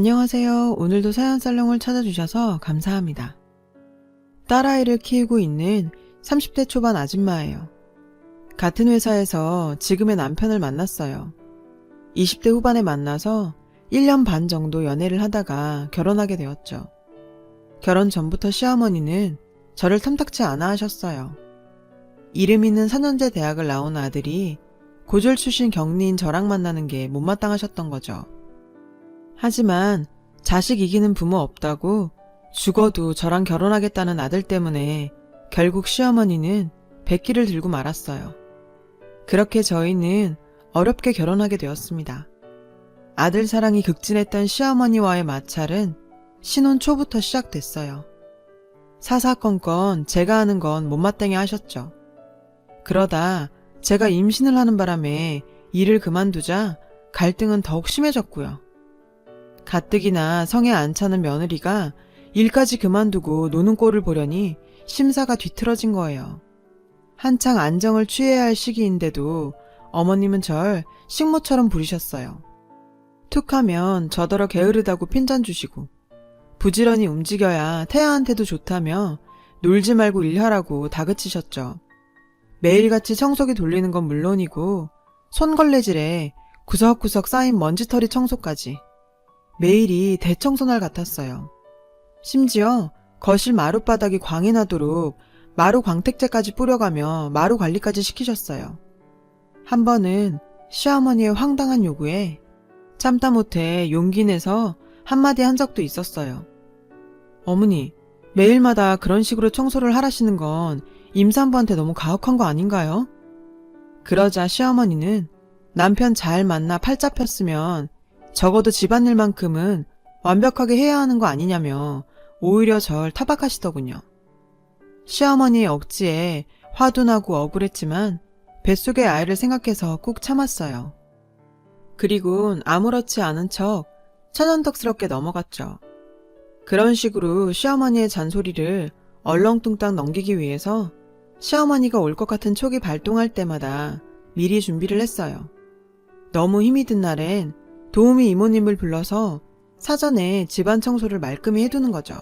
안녕하세요. 오늘도 사연살롱을 찾아주셔서 감사합니다. 딸아이를 키우고 있는 30대 초반 아줌마예요. 같은 회사에서 지금의 남편을 만났어요. 20대 후반에 만나서 1년 반 정도 연애를 하다가 결혼하게 되었죠. 결혼 전부터 시어머니는 저를 탐탁치 않아 하셨어요. 이름 있는 4년제 대학을 나온 아들이 고졸 출신 격리인 저랑 만나는 게 못마땅하셨던 거죠. 하지만 자식 이기는 부모 없다고 죽어도 저랑 결혼하겠다는 아들 때문에 결국 시어머니는 백기를 들고 말았어요. 그렇게 저희는 어렵게 결혼하게 되었습니다. 아들 사랑이 극진했던 시어머니와의 마찰은 신혼 초부터 시작됐어요. 사사건건 제가 하는 건 못마땅해 하셨죠. 그러다 제가 임신을 하는 바람에 일을 그만두자 갈등은 더욱 심해졌고요. 가뜩이나 성에 안 차는 며느리가 일까지 그만두고 노는 꼴을 보려니 심사가 뒤틀어진 거예요. 한창 안정을 취해야 할 시기인데도 어머님은 절 식모처럼 부리셨어요. 툭하면 저더러 게으르다고 핀잔 주시고 부지런히 움직여야 태아한테도 좋다며 놀지 말고 일하라고 다그치셨죠. 매일같이 청소기 돌리는 건 물론이고 손걸레질에 구석구석 쌓인 먼지털이 청소까지 매일이 대청소날 같았어요. 심지어 거실 마룻바닥이 광이 나도록 마루 광택제까지 뿌려가며 마루 관리까지 시키셨어요. 한 번은 시어머니의 황당한 요구에 참다 못해 용기 내서 한마디 한 적도 있었어요. 어머니, 매일마다 그런 식으로 청소를 하라시는 건 임산부한테 너무 가혹한 거 아닌가요? 그러자 시어머니는 남편 잘 만나 팔자 폈으면 적어도 집안일만큼은 완벽하게 해야 하는 거 아니냐며 오히려 절 타박하시더군요. 시어머니의 억지에 화도 나고 억울했지만 뱃속의 아이를 생각해서 꾹 참았어요. 그리곤 아무렇지 않은 척 천연덕스럽게 넘어갔죠. 그런 식으로 시어머니의 잔소리를 얼렁뚱땅 넘기기 위해서 시어머니가 올 것 같은 촉이 발동할 때마다 미리 준비를 했어요. 너무 힘이 든 날엔 도우미 이모님을 불러서 사전에 집안 청소를 말끔히 해두는 거죠.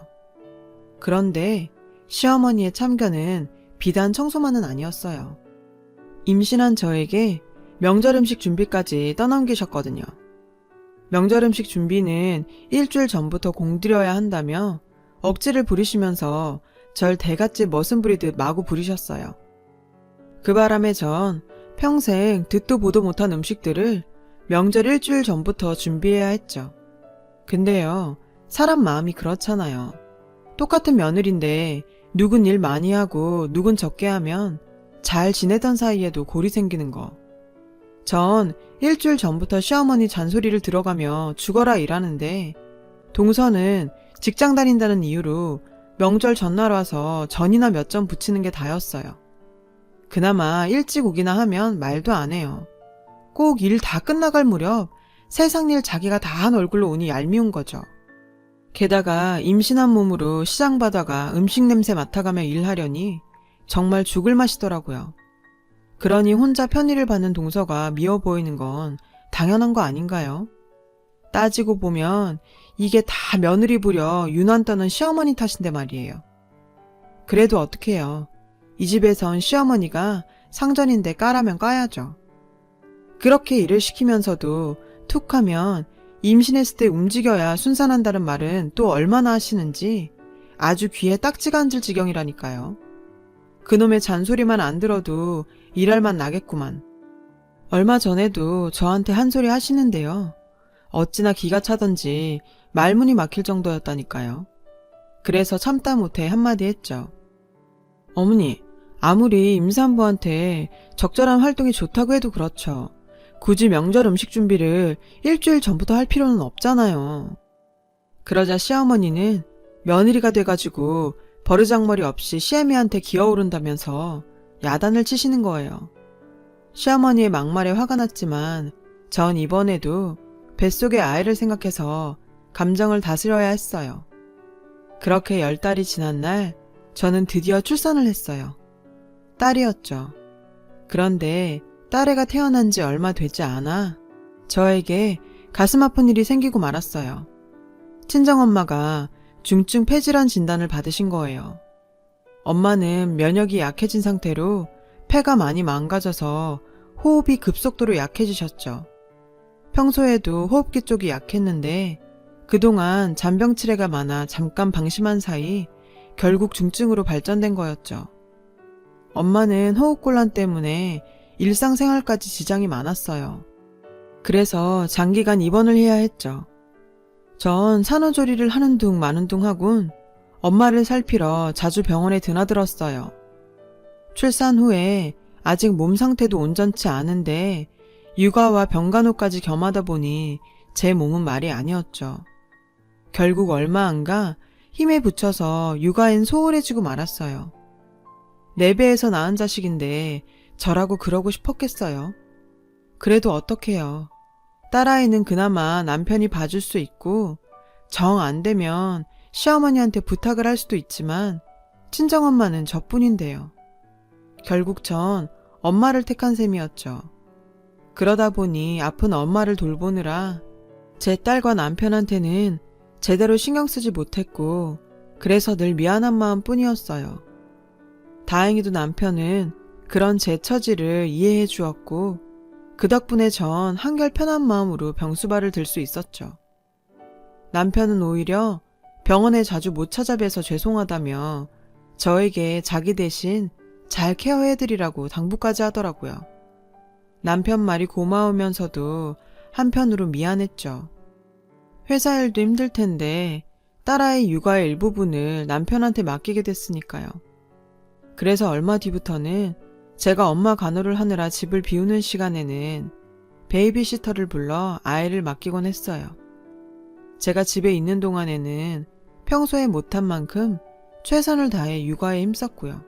그런데 시어머니의 참견은 비단 청소만은 아니었어요. 임신한 저에게 명절 음식 준비까지 떠넘기셨거든요. 명절 음식 준비는 일주일 전부터 공들여야 한다며 억지를 부리시면서 절 대갓집 머슴 부리듯 마구 부리셨어요. 그 바람에 전 평생 듣도 보도 못한 음식들을 명절 일주일 전부터 준비해야 했죠. 근데요, 사람 마음이 그렇잖아요. 똑같은 며느리인데 누군 일 많이 하고 누군 적게 하면 잘 지내던 사이에도 골이 생기는 거. 전 일주일 전부터 시어머니 잔소리를 들어가며 죽어라 일하는데 동서는 직장 다닌다는 이유로 명절 전날 와서 전이나 몇 점 붙이는 게 다였어요. 그나마 일찍 오기나 하면 말도 안 해요. 꼭 일 다 끝나갈 무렵 세상 일 자기가 다 한 얼굴로 오니 얄미운 거죠. 게다가 임신한 몸으로 시장 바다가 음식 냄새 맡아가며 일하려니 정말 죽을 맛이더라고요. 그러니 혼자 편의를 받는 동서가 미워 보이는 건 당연한 거 아닌가요? 따지고 보면 이게 다 며느리 부려 유난 떠는 시어머니 탓인데 말이에요. 그래도 어떡해요. 이 집에선 시어머니가 상전인데 까라면 까야죠. 그렇게 일을 시키면서도 툭하면 임신했을 때 움직여야 순산한다는 말은 또 얼마나 하시는지 아주 귀에 딱지가 앉을 지경이라니까요. 그놈의 잔소리만 안 들어도 일할 맛 나겠구만. 얼마 전에도 저한테 한 소리 하시는데요. 어찌나 기가 차던지 말문이 막힐 정도였다니까요. 그래서 참다 못해 한마디 했죠. 어머니, 아무리 임산부한테 적절한 활동이 좋다고 해도 그렇죠. 굳이 명절 음식 준비를 일주일 전부터 할 필요는 없잖아요. 그러자 시어머니는 며느리가 돼가지고 버르장머리 없이 시애미한테 기어오른다면서 야단을 치시는 거예요. 시어머니의 막말에 화가 났지만 전 이번에도 뱃속의 아이를 생각해서 감정을 다스려야 했어요. 그렇게 10달이 지난 날 저는 드디어 출산을 했어요. 딸이었죠. 그런데 딸애가 태어난 지 얼마 되지 않아 저에게 가슴 아픈 일이 생기고 말았어요. 친정엄마가 중증 폐질환 진단을 받으신 거예요. 엄마는 면역이 약해진 상태로 폐가 많이 망가져서 호흡이 급속도로 약해지셨죠. 평소에도 호흡기 쪽이 약했는데 그동안 잔병 치레가 많아 잠깐 방심한 사이 결국 중증으로 발전된 거였죠. 엄마는 호흡곤란 때문에 일상생활까지 지장이 많았어요. 그래서 장기간 입원을 해야 했죠. 전 산후조리를 하는 둥 마는 둥 하곤 엄마를 살피러 자주 병원에 드나들었어요. 출산 후에 아직 몸 상태도 온전치 않은데 육아와 병간호까지 겸하다 보니 제 몸은 말이 아니었죠. 결국 얼마 안 가 힘에 부쳐서 육아엔 소홀해지고 말았어요. 내 배에서 낳은 자식인데 저라고 그러고 싶었겠어요. 그래도 어떡해요. 딸아이는 그나마 남편이 봐줄 수 있고 정 안 되면 시어머니한테 부탁을 할 수도 있지만 친정엄마는 저뿐인데요. 결국 전 엄마를 택한 셈이었죠. 그러다 보니 아픈 엄마를 돌보느라 제 딸과 남편한테는 제대로 신경 쓰지 못했고 그래서 늘 미안한 마음뿐이었어요. 다행히도 남편은 그런 제 처지를 이해해 주었고 그 덕분에 전 한결 편한 마음으로 병수발을 들 수 있었죠. 남편은 오히려 병원에 자주 못 찾아뵈서 죄송하다며 저에게 자기 대신 잘 케어해드리라고 당부까지 하더라고요. 남편 말이 고마우면서도 한편으로 미안했죠. 회사 일도 힘들 텐데 딸아이 육아의 일부분을 남편한테 맡기게 됐으니까요. 그래서 얼마 뒤부터는 제가 엄마 간호를 하느라 집을 비우는 시간에는 베이비시터를 불러 아이를 맡기곤 했어요. 제가 집에 있는 동안에는 평소에 못한 만큼 최선을 다해 육아에 힘썼고요.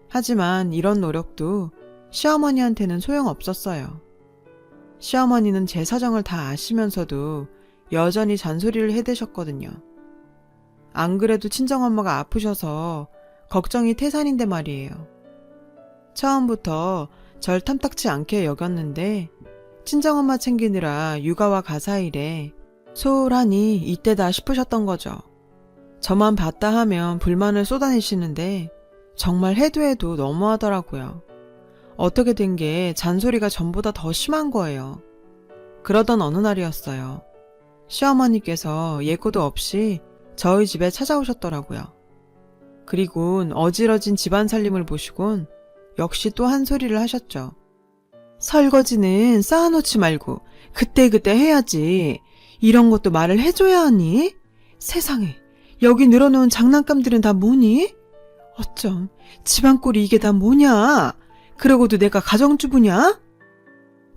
하지만 이런 노력도 시어머니한테는 소용없었어요. 시어머니는 제 사정을 다 아시면서도 여전히 잔소리를 해대셨거든요. 안 그래도 친정엄마가 아프셔서 걱정이 태산인데 말이에요. 처음부터 절 탐탁치 않게 여겼는데 친정엄마 챙기느라 육아와 가사일에 소홀하니 이때다 싶으셨던 거죠. 저만 봤다 하면 불만을 쏟아내시는데 정말 해도 너무하더라고요. 어떻게 된 게 잔소리가 전보다 더 심한 거예요. 그러던 어느 날이었어요. 시어머니께서 예고도 없이 저희 집에 찾아오셨더라고요. 그리곤 어지러진 집안 살림을 보시곤 역시 또 한 소리를 하셨죠. 설거지는 쌓아놓지 말고 그때그때 해야지. 이런 것도 말을 해줘야 하니? 세상에, 여기 늘어놓은 장난감들은 다 뭐니? 어쩜 집안꼴이 이게 다 뭐냐? 그러고도 내가 가정주부냐?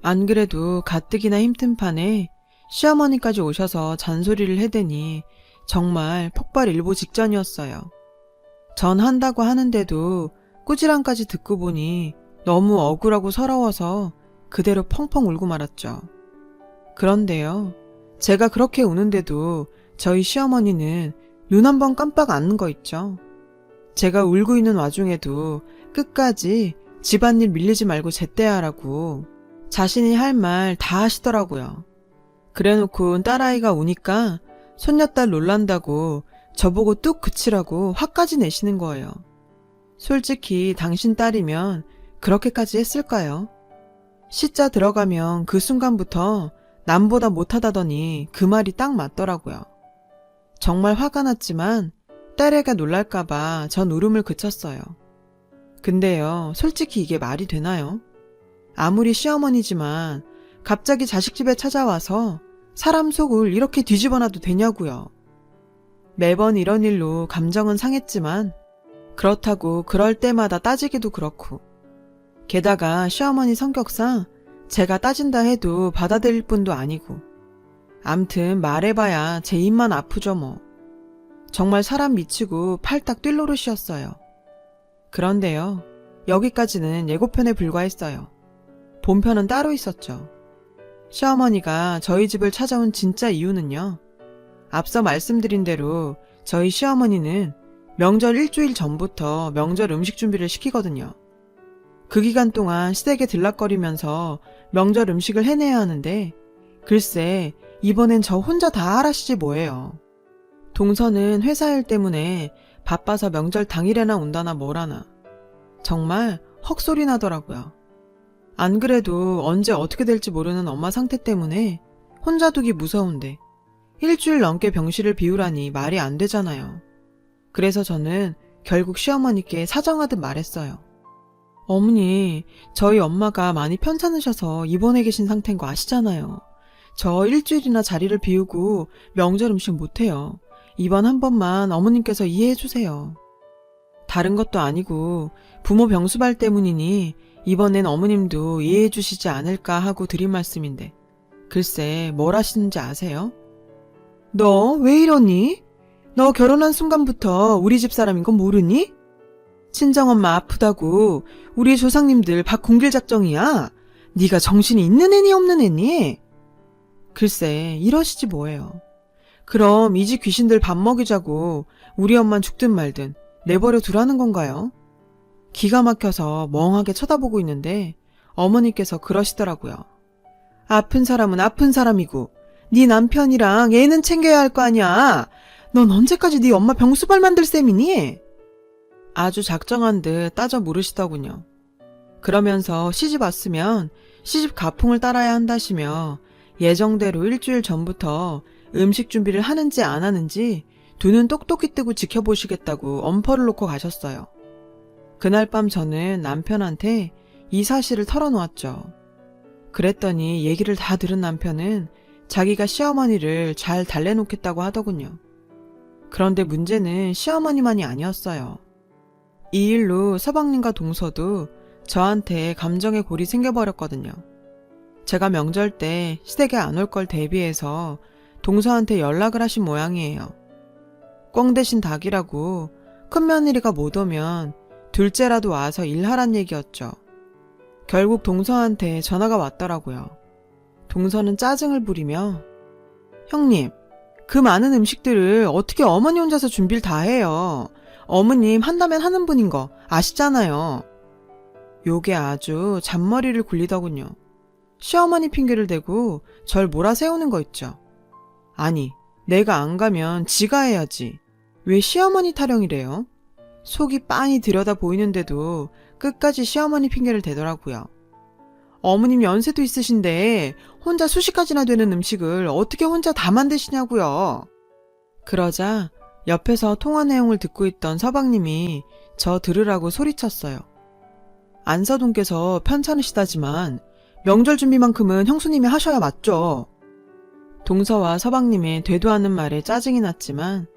안 그래도 가뜩이나 힘든 판에 시어머니까지 오셔서 잔소리를 해대니 정말 폭발일보 직전이었어요. 전 한다고 하는데도 꾸지람까지 듣고 보니 너무 억울하고 서러워서 그대로 펑펑 울고 말았죠. 그런데요, 제가 그렇게 우는데도 저희 시어머니는 눈 한 번 깜빡 않는 거 있죠. 제가 울고 있는 와중에도 끝까지 집안일 밀리지 말고 제때 하라고 자신이 할 말 다 하시더라고요. 그래놓고 딸아이가 우니까 손녀딸 놀란다고 저보고 뚝 그치라고 화까지 내시는 거예요. 솔직히 당신 딸이면 그렇게까지 했을까요? 시자 들어가면 그 순간부터 남보다 못하다더니 그 말이 딱 맞더라고요. 정말 화가 났지만 딸애가 놀랄까봐 전 울음을 그쳤어요. 근데요, 솔직히 이게 말이 되나요? 아무리 시어머니지만 갑자기 자식 집에 찾아와서 사람 속을 이렇게 뒤집어놔도 되냐고요. 매번 이런 일로 감정은 상했지만 그렇다고 그럴 때마다 따지기도 그렇고, 게다가 시어머니 성격상 제가 따진다 해도 받아들일 뿐도 아니고, 암튼 말해봐야 제 입만 아프죠 뭐. 정말 사람 미치고 팔딱 뛸 노릇이었어요. 그런데요, 여기까지는 예고편에 불과했어요. 본편은 따로 있었죠. 시어머니가 저희 집을 찾아온 진짜 이유는요, 앞서 말씀드린 대로 저희 시어머니는 명절 일주일 전부터 명절 음식 준비를 시키거든요. 그 기간 동안 시댁에 들락거리면서 명절 음식을 해내야 하는데 글쎄 이번엔 저 혼자 다 하라시지 뭐예요. 동서는 회사 일 때문에 바빠서 명절 당일에나 온다나 뭐라나. 정말 헉소리 나더라고요. 안 그래도 언제 어떻게 될지 모르는 엄마 상태 때문에 혼자 두기 무서운데 일주일 넘게 병실을 비우라니 말이 안 되잖아요. 그래서 저는 결국 시어머니께 사정하듯 말했어요. 어머니, 저희 엄마가 많이 편찮으셔서 입원해 계신 상태인 거 아시잖아요. 저 일주일이나 자리를 비우고 명절 음식 못해요. 이번 한 번만 어머님께서 이해해 주세요. 다른 것도 아니고 부모 병수발 때문이니 이번엔 어머님도 이해해 주시지 않을까 하고 드린 말씀인데 글쎄 뭘 하시는지 아세요? 너 왜 이러니? 너 결혼한 순간부터 우리 집 사람인 건 모르니? 친정엄마 아프다고 우리 조상님들 밥 굶길 작정이야? 네가 정신이 있는 애니 없는 애니? 글쎄 이러시지 뭐예요. 그럼 이 집 귀신들 밥 먹이자고 우리 엄만 죽든 말든 내버려 두라는 건가요? 기가 막혀서 멍하게 쳐다보고 있는데 어머니께서 그러시더라고요. 아픈 사람은 아픈 사람이고 네 남편이랑 애는 챙겨야 할 거 아니야. 넌 언제까지 네 엄마 병수발 만들 셈이니? 아주 작정한 듯 따져 물으시더군요. 그러면서 시집 왔으면 시집 가풍을 따라야 한다시며 예정대로 일주일 전부터 음식 준비를 하는지 안 하는지 두 눈 똑똑히 뜨고 지켜보시겠다고 엄포를 놓고 가셨어요. 그날 밤 저는 남편한테 이 사실을 털어놓았죠. 그랬더니 얘기를 다 들은 남편은 자기가 시어머니를 잘 달래놓겠다고 하더군요. 그런데 문제는 시어머니만이 아니었어요. 이 일로 서방님과 동서도 저한테 감정의 골이 생겨버렸거든요. 제가 명절 때 시댁에 안 올 걸 대비해서 동서한테 연락을 하신 모양이에요. 꽁 대신 닭이라고 큰며느리가 못 오면 둘째라도 와서 일하란 얘기였죠. 결국 동서한테 전화가 왔더라고요. 동서는 짜증을 부리며 형님, 그 많은 음식들을 어떻게 어머니 혼자서 준비를 다 해요. 어머님 한다면 하는 분인 거 아시잖아요. 요게 아주 잔머리를 굴리더군요. 시어머니 핑계를 대고 절 몰아세우는 거 있죠. 아니, 내가 안 가면 지가 해야지. 왜 시어머니 타령이래요? 속이 빤히 들여다 보이는데도 끝까지 시어머니 핑계를 대더라고요. 어머님 연세도 있으신데 혼자 수십 가지나 되는 음식을 어떻게 혼자 다 만드시냐고요. 그러자 옆에서 통화 내용을 듣고 있던 서방님이 저 들으라고 소리쳤어요. 안사돈께서 편찮으시다지만 명절 준비만큼은 형수님이 하셔야 맞죠. 동서와 서방님의 되도 않는 말에 짜증이 났지만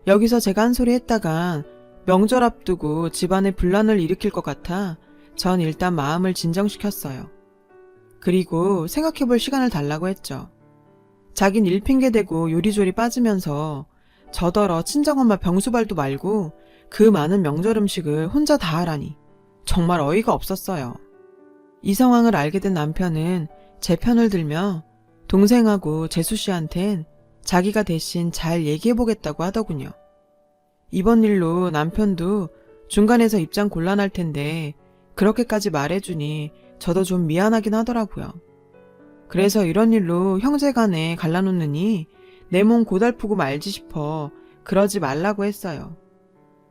여기서 제가 한 소리 했다간 명절 앞두고 집안에 분란을 일으킬 것 같아 전 일단 마음을 진정시켰어요. 그리고 생각해볼 시간을 달라고 했죠. 자긴 일 핑계대고 요리조리 빠지면서 저더러 친정엄마 병수발도 말고 그 많은 명절 음식을 혼자 다 하라니 정말 어이가 없었어요. 이 상황을 알게 된 남편은 제 편을 들며 동생하고 재수 씨한텐 자기가 대신 잘 얘기해보겠다고 하더군요. 이번 일로 남편도 중간에서 입장 곤란할 텐데 그렇게까지 말해주니 저도 좀 미안하긴 하더라고요. 그래서 이런 일로 형제간에 갈라놓느니 내 몸 고달프고 말지 싶어 그러지 말라고 했어요.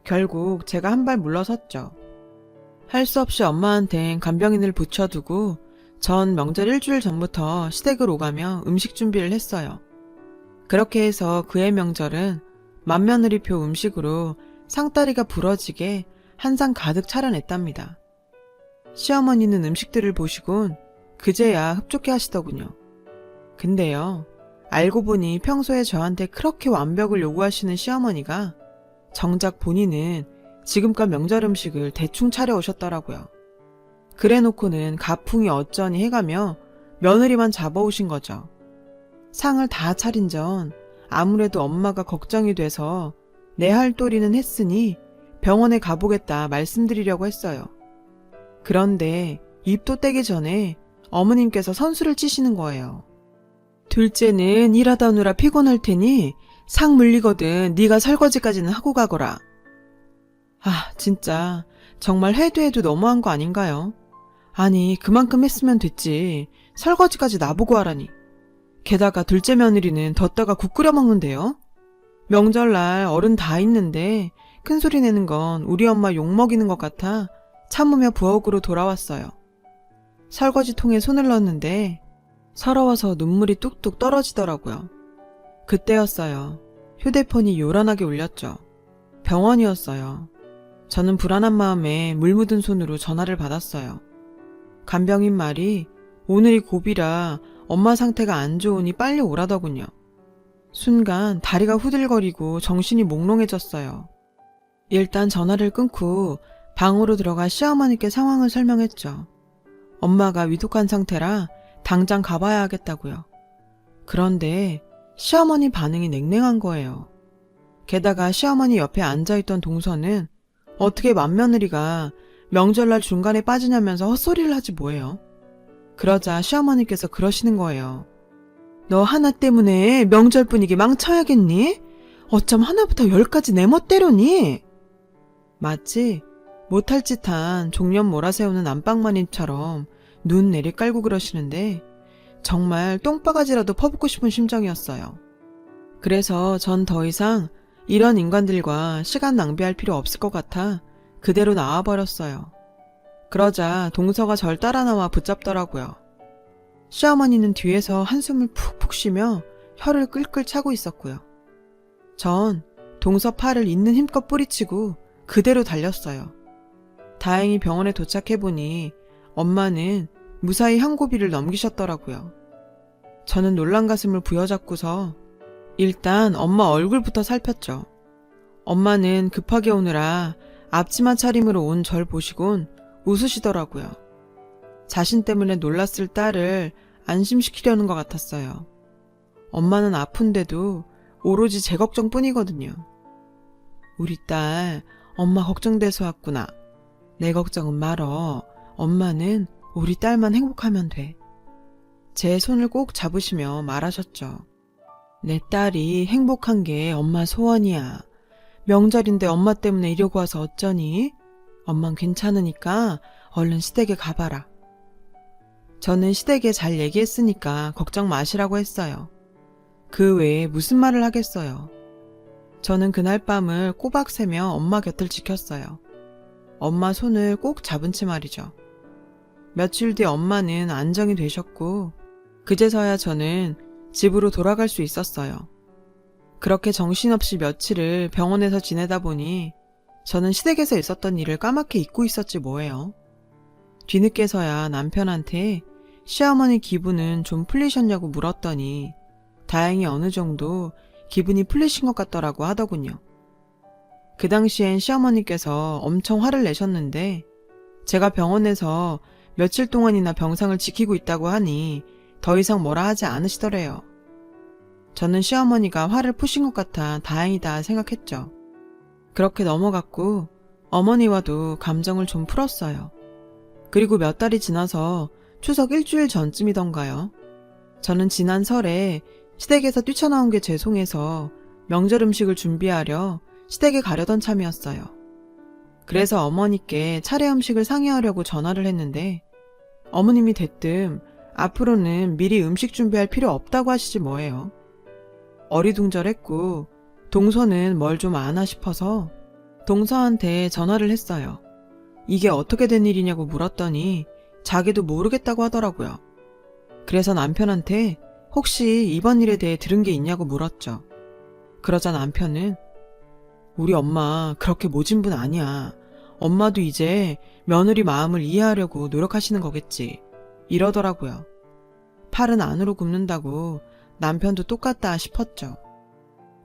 결국 제가 한 발 물러섰죠. 할 수 없이 엄마한텐 간병인을 붙여두고 전 명절 일주일 전부터 시댁을 오가며 음식 준비를 했어요. 그렇게 해서 그해 명절은 맏며느리표 음식으로 상다리가 부러지게 한 상 가득 차려냈답니다. 시어머니는 음식들을 보시곤 그제야 흡족해 하시더군요. 근데요, 알고 보니 평소에 저한테 그렇게 완벽을 요구하시는 시어머니가 정작 본인은 지금껏 명절 음식을 대충 차려오셨더라고요. 그래놓고는 가풍이 어쩌니 해가며 며느리만 잡아오신 거죠. 상을 다 차린 전 아무래도 엄마가 걱정이 돼서 내 할 도리는 했으니 병원에 가보겠다 말씀드리려고 했어요. 그런데 입도 떼기 전에 어머님께서 선수를 치시는 거예요. 둘째는 일하다 오느라 피곤할 테니 상 물리거든 네가 설거지까지는 하고 가거라. 아, 진짜 정말 해도 너무한 거 아닌가요? 아니, 그만큼 했으면 됐지. 설거지까지 나보고 하라니. 게다가 둘째 며느리는 뒀다가 국 끓여 먹는데요. 명절날 어른 다 있는데 큰 소리 내는 건 우리 엄마 욕먹이는 것 같아 참으며 부엌으로 돌아왔어요. 설거지통에 손을 넣었는데 서러워서 눈물이 뚝뚝 떨어지더라고요. 그때였어요. 휴대폰이 요란하게 울렸죠. 병원이었어요. 저는 불안한 마음에 물 묻은 손으로 전화를 받았어요. 간병인 말이 오늘이 고비라 엄마 상태가 안 좋으니 빨리 오라더군요. 순간 다리가 후들거리고 정신이 몽롱해졌어요. 일단 전화를 끊고 방으로 들어가 시어머니께 상황을 설명했죠. 엄마가 위독한 상태라 당장 가봐야 하겠다고요. 그런데 시어머니 반응이 냉랭한 거예요. 게다가 시어머니 옆에 앉아있던 동서는 어떻게 맏며느리가 명절날 중간에 빠지냐면서 헛소리를 하지 뭐예요. 그러자 시어머니께서 그러시는 거예요. 너 하나 때문에 명절 분위기 망쳐야겠니? 어쩜 하나부터 10까지 내 멋대로니? 마치 못할 짓한 종년 몰아세우는 안방마님처럼 눈 내리깔고 그러시는데 정말 똥바가지라도 퍼붓고 싶은 심정이었어요. 그래서 전 더 이상 이런 인간들과 시간 낭비할 필요 없을 것 같아 그대로 나와버렸어요. 그러자 동서가 절 따라 나와 붙잡더라고요. 시어머니는 뒤에서 한숨을 푹푹 쉬며 혀를 끌끌 차고 있었고요. 전 동서 팔을 있는 힘껏 뿌리치고 그대로 달렸어요. 다행히 병원에 도착해보니 엄마는 무사히 항고비를 넘기셨더라고요. 저는 놀란 가슴을 부여잡고서 일단 엄마 얼굴부터 살폈죠. 엄마는 급하게 오느라 앞치마 차림으로 온 절 보시곤 웃으시더라고요. 자신 때문에 놀랐을 딸을 안심시키려는 것 같았어요. 엄마는 아픈데도 오로지 제 걱정뿐이거든요. 우리 딸 엄마 걱정돼서 왔구나. 내 걱정은 말어. 엄마는 우리 딸만 행복하면 돼. 제 손을 꼭 잡으시며 말하셨죠. 내 딸이 행복한 게 엄마 소원이야. 명절인데 엄마 때문에 이러고 와서 어쩌니? 엄만 괜찮으니까 얼른 시댁에 가봐라. 저는 시댁에 잘 얘기했으니까 걱정 마시라고 했어요. 그 외에 무슨 말을 하겠어요. 저는 그날 밤을 꼬박 새며 엄마 곁을 지켰어요. 엄마 손을 꼭 잡은 채 말이죠. 며칠 뒤 엄마는 안정이 되셨고 그제서야 저는 집으로 돌아갈 수 있었어요. 그렇게 정신없이 며칠을 병원에서 지내다 보니 저는 시댁에서 있었던 일을 까맣게 잊고 있었지 뭐예요. 뒤늦게서야 남편한테 시어머니 기분은 좀 풀리셨냐고 물었더니 다행히 어느 정도 기분이 풀리신 것 같더라고 하더군요. 그 당시엔 시어머니께서 엄청 화를 내셨는데 제가 병원에서 며칠 동안이나 병상을 지키고 있다고 하니 더 이상 뭐라 하지 않으시더래요. 저는 시어머니가 화를 푸신 것 같아 다행이다 생각했죠. 그렇게 넘어갔고 어머니와도 감정을 좀 풀었어요. 그리고 몇 달이 지나서 추석 일주일 전쯤이던가요. 저는 지난 설에 시댁에서 뛰쳐나온 게 죄송해서 명절 음식을 준비하려 시댁에 가려던 참이었어요. 그래서 어머니께 차례 음식을 상의하려고 전화를 했는데 어머님이 대뜸 앞으로는 미리 음식 준비할 필요 없다고 하시지 뭐예요. 어리둥절했고 동서는 뭘 좀 아나 싶어서 동서한테 전화를 했어요. 이게 어떻게 된 일이냐고 물었더니 자기도 모르겠다고 하더라고요. 그래서 남편한테 혹시 이번 일에 대해 들은 게 있냐고 물었죠. 그러자 남편은 우리 엄마 그렇게 모진 분 아니야. 엄마도 이제 며느리 마음을 이해하려고 노력하시는 거겠지. 이러더라고요. 팔은 안으로 굽는다고 남편도 똑같다 싶었죠.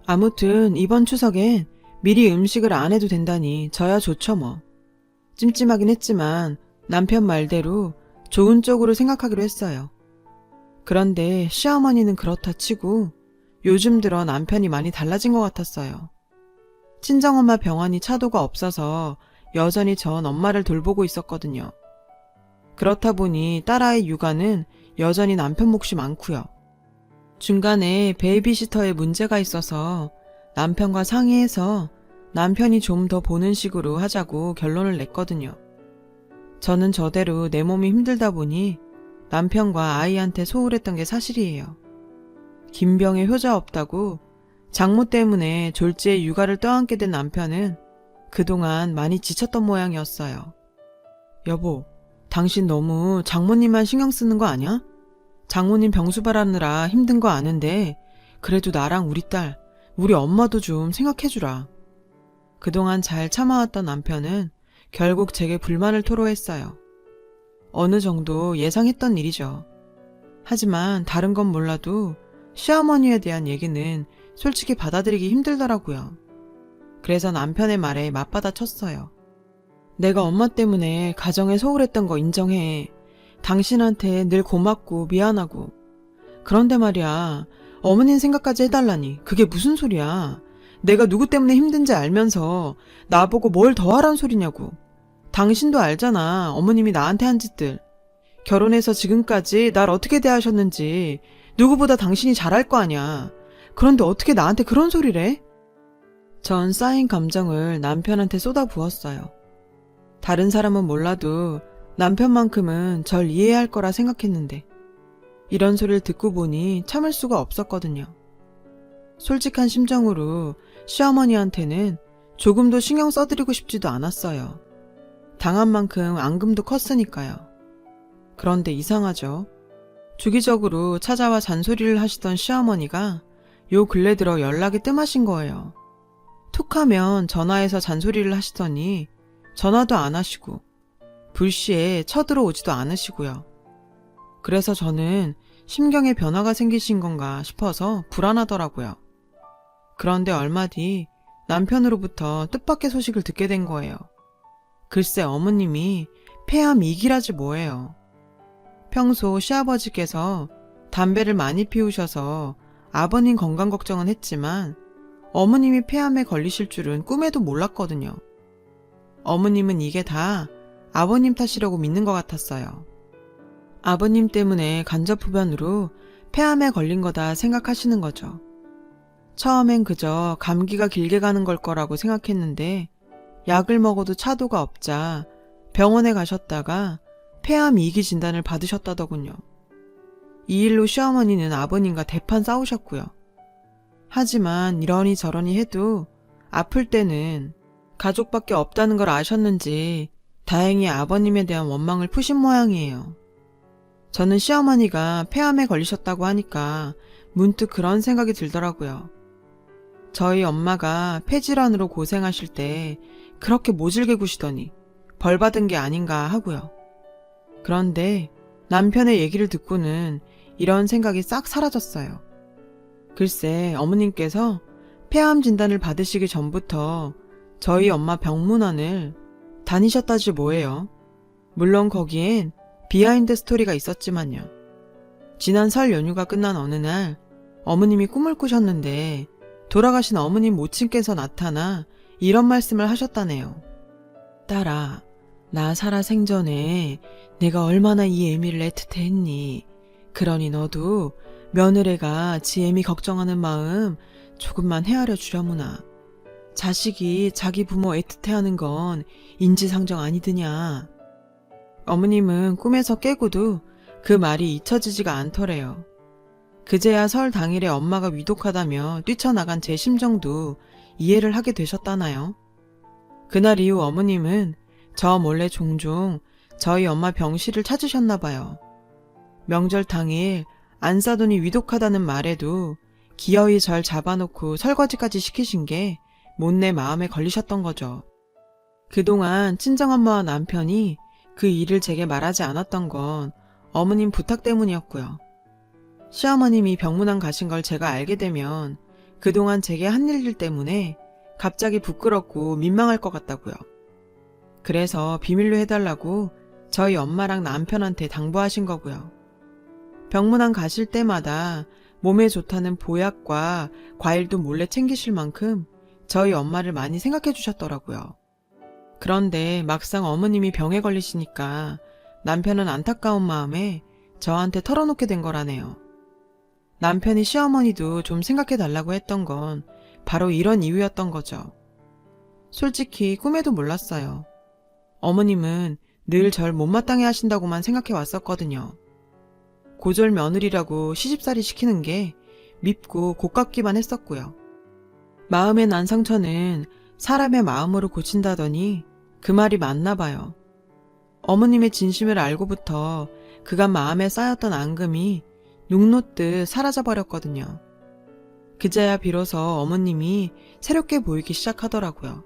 아무튼 이번 추석엔 미리 음식을 안 해도 된다니 저야 좋죠 뭐. 찜찜하긴 했지만 남편 말대로 좋은 쪽으로 생각하기로 했어요. 그런데 시어머니는 그렇다 치고 요즘 들어 남편이 많이 달라진 것 같았어요. 친정엄마 병원이 차도가 없어서 여전히 전 엄마를 돌보고 있었거든요. 그렇다 보니 딸아이 육아는 여전히 남편 몫이 많고요. 중간에 베이비시터에 문제가 있어서 남편과 상의해서 남편이 좀 더 보는 식으로 하자고 결론을 냈거든요. 저는 저대로 내 몸이 힘들다 보니 남편과 아이한테 소홀했던 게 사실이에요. 김병에 효자 없다고 장모 때문에 졸지에 육아를 떠안게 된 남편은 그동안 많이 지쳤던 모양이었어요. 여보, 당신 너무 장모님만 신경 쓰는 거 아니야? 장모님 병수 바라느라 힘든 거 아는데 그래도 나랑 우리 딸, 우리 엄마도 좀 생각해주라. 그동안 잘 참아왔던 남편은 결국 제게 불만을 토로했어요. 어느 정도 예상했던 일이죠. 하지만 다른 건 몰라도 시어머니에 대한 얘기는 솔직히 받아들이기 힘들더라고요. 그래서 남편의 말에 맞받아 쳤어요. 내가 엄마 때문에 가정에 소홀했던 거 인정해. 당신한테 늘 고맙고 미안하고. 그런데 말이야, 어머님 생각까지 해달라니 그게 무슨 소리야. 내가 누구 때문에 힘든지 알면서 나보고 뭘 더 하란 소리냐고. 당신도 알잖아, 어머님이 나한테 한 짓들. 결혼해서 지금까지 날 어떻게 대하셨는지 누구보다 당신이 잘 알 거 아냐. 그런데 어떻게 나한테 그런 소리를 해? 전 쌓인 감정을 남편한테 쏟아부었어요. 다른 사람은 몰라도 남편만큼은 절 이해할 거라 생각했는데 이런 소리를 듣고 보니 참을 수가 없었거든요. 솔직한 심정으로 시어머니한테는 조금도 신경 써드리고 싶지도 않았어요. 당한 만큼 앙금도 컸으니까요. 그런데 이상하죠. 주기적으로 찾아와 잔소리를 하시던 시어머니가 요 근래 들어 연락이 뜸하신 거예요. 툭 하면 전화해서 잔소리를 하시더니 전화도 안 하시고 불시에 쳐들어오지도 않으시고요. 그래서 저는 심경에 변화가 생기신 건가 싶어서 불안하더라고요. 그런데 얼마 뒤 남편으로부터 뜻밖의 소식을 듣게 된 거예요. 글쎄 어머님이 폐암 2기라지 뭐예요. 평소 시아버지께서 담배를 많이 피우셔서 아버님 건강 걱정은 했지만 어머님이 폐암에 걸리실 줄은 꿈에도 몰랐거든요. 어머님은 이게 다 아버님 탓이라고 믿는 것 같았어요. 아버님 때문에 간접흡연으로 폐암에 걸린 거다 생각하시는 거죠. 처음엔 그저 감기가 길게 가는 걸 거라고 생각했는데 약을 먹어도 차도가 없자 병원에 가셨다가 폐암 2기 진단을 받으셨다더군요. 이 일로 시어머니는 아버님과 대판 싸우셨고요. 하지만 이러니 저러니 해도 아플 때는 가족밖에 없다는 걸 아셨는지 다행히 아버님에 대한 원망을 푸신 모양이에요. 저는 시어머니가 폐암에 걸리셨다고 하니까 문득 그런 생각이 들더라고요. 저희 엄마가 폐질환으로 고생하실 때 그렇게 모질게 구시더니 벌 받은 게 아닌가 하고요. 그런데 남편의 얘기를 듣고는 이런 생각이 싹 사라졌어요. 글쎄 어머님께서 폐암 진단을 받으시기 전부터 저희 엄마 병문안을 다니셨다지 뭐예요. 물론 거기엔 비하인드 스토리가 있었지만요. 지난 설 연휴가 끝난 어느 날 어머님이 꿈을 꾸셨는데 돌아가신 어머님 모친께서 나타나 이런 말씀을 하셨다네요. 딸아, 나 살아 생전에 내가 얼마나 이 애미를 애틋해 했니. 그러니 너도 며느리가 지 애미 걱정하는 마음 조금만 헤아려 주려무나. 자식이 자기 부모 애틋해하는 건 인지상정 아니드냐. 어머님은 꿈에서 깨고도 그 말이 잊혀지지가 않더래요. 그제야 설 당일에 엄마가 위독하다며 뛰쳐나간 제 심정도 이해를 하게 되셨다나요. 그날 이후 어머님은 저 몰래 종종 저희 엄마 병실을 찾으셨나 봐요. 명절 당일 안 싸더니 위독하다는 말에도 기어이 절 잡아놓고 설거지까지 시키신 게 못내 마음에 걸리셨던 거죠. 그동안 친정엄마와 남편이 그 일을 제게 말하지 않았던 건 어머님 부탁 때문이었고요. 시어머님이 병문안 가신 걸 제가 알게 되면 그동안 제게 한 일 때문에 갑자기 부끄럽고 민망할 것 같다고요. 그래서 비밀로 해달라고 저희 엄마랑 남편한테 당부하신 거고요. 병문안 가실 때마다 몸에 좋다는 보약과 과일도 몰래 챙기실 만큼 저희 엄마를 많이 생각해 주셨더라고요. 그런데 막상 어머님이 병에 걸리시니까 남편은 안타까운 마음에 저한테 털어놓게 된 거라네요. 남편이 시어머니도 좀 생각해 달라고 했던 건 바로 이런 이유였던 거죠. 솔직히 꿈에도 몰랐어요. 어머님은 늘 절 못마땅해 하신다고만 생각해 왔었거든요. 고졸 며느리라고 시집살이 시키는 게 밉고 고깝기만 했었고요. 마음에 난 상처는 사람의 마음으로 고친다더니 그 말이 맞나 봐요. 어머님의 진심을 알고부터 그간 마음에 쌓였던 앙금이 눈 놓듯 사라져버렸거든요. 그제야 비로소 어머님이 새롭게 보이기 시작하더라고요.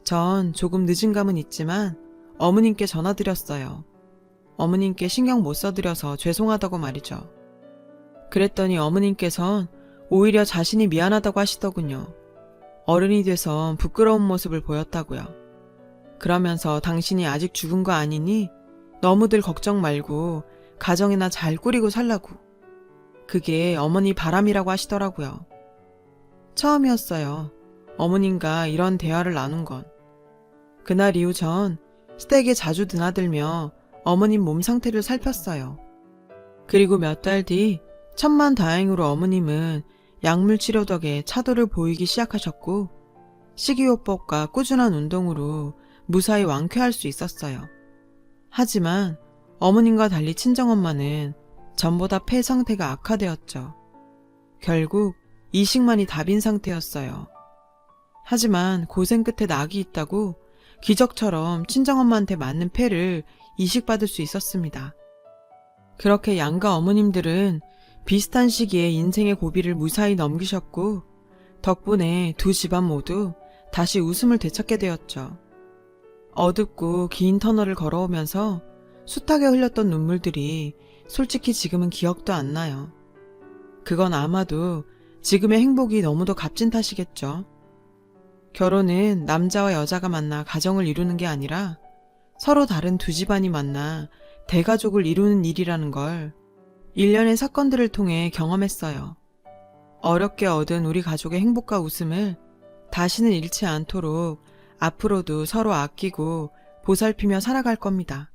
전 조금 늦은 감은 있지만 어머님께 전화드렸어요. 어머님께 신경 못 써드려서 죄송하다고 말이죠. 그랬더니 어머님께선 오히려 자신이 미안하다고 하시더군요. 어른이 돼선 부끄러운 모습을 보였다고요. 그러면서 당신이 아직 죽은 거 아니니 너무들 걱정 말고 가정이나 잘 꾸리고 살라고. 그게 어머니 바람이라고 하시더라고요. 처음이었어요. 어머님과 이런 대화를 나눈 건. 그날 이후 전 스택에 자주 드나들며 어머님 몸 상태를 살폈어요. 그리고 몇 달 뒤 천만다행으로 어머님은 약물 치료 덕에 차도를 보이기 시작하셨고 식이요법과 꾸준한 운동으로 무사히 완쾌할 수 있었어요. 하지만 어머님과 달리 친정엄마는 전보다 폐 상태가 악화되었죠. 결국 이식만이 답인 상태였어요. 하지만 고생 끝에 낙이 있다고 기적처럼 친정엄마한테 맞는 폐를 이식받을 수 있었습니다. 그렇게 양가 어머님들은 비슷한 시기에 인생의 고비를 무사히 넘기셨고 덕분에 두 집안 모두 다시 웃음을 되찾게 되었죠. 어둡고 긴 터널을 걸어오면서 숱하게 흘렸던 눈물들이 솔직히 지금은 기억도 안 나요. 그건 아마도 지금의 행복이 너무도 값진 탓이겠죠. 결혼은 남자와 여자가 만나 가정을 이루는 게 아니라 서로 다른 두 집안이 만나 대가족을 이루는 일이라는 걸 1년의 사건들을 통해 경험했어요. 어렵게 얻은 우리 가족의 행복과 웃음을 다시는 잃지 않도록 앞으로도 서로 아끼고 보살피며 살아갈 겁니다.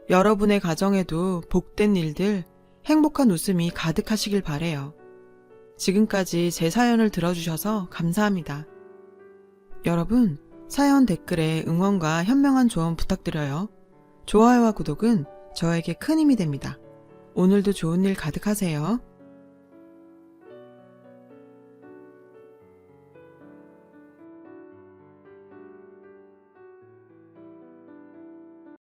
여러분의 가정에도 복된 일들, 행복한 웃음이 가득하시길 바래요. 지금까지 제 사연을 들어주셔서 감사합니다. 여러분, 사연 댓글에 응원과 현명한 조언 부탁드려요. 좋아요와 구독은 저에게 큰 힘이 됩니다. 오늘도 좋은 일 가득하세요.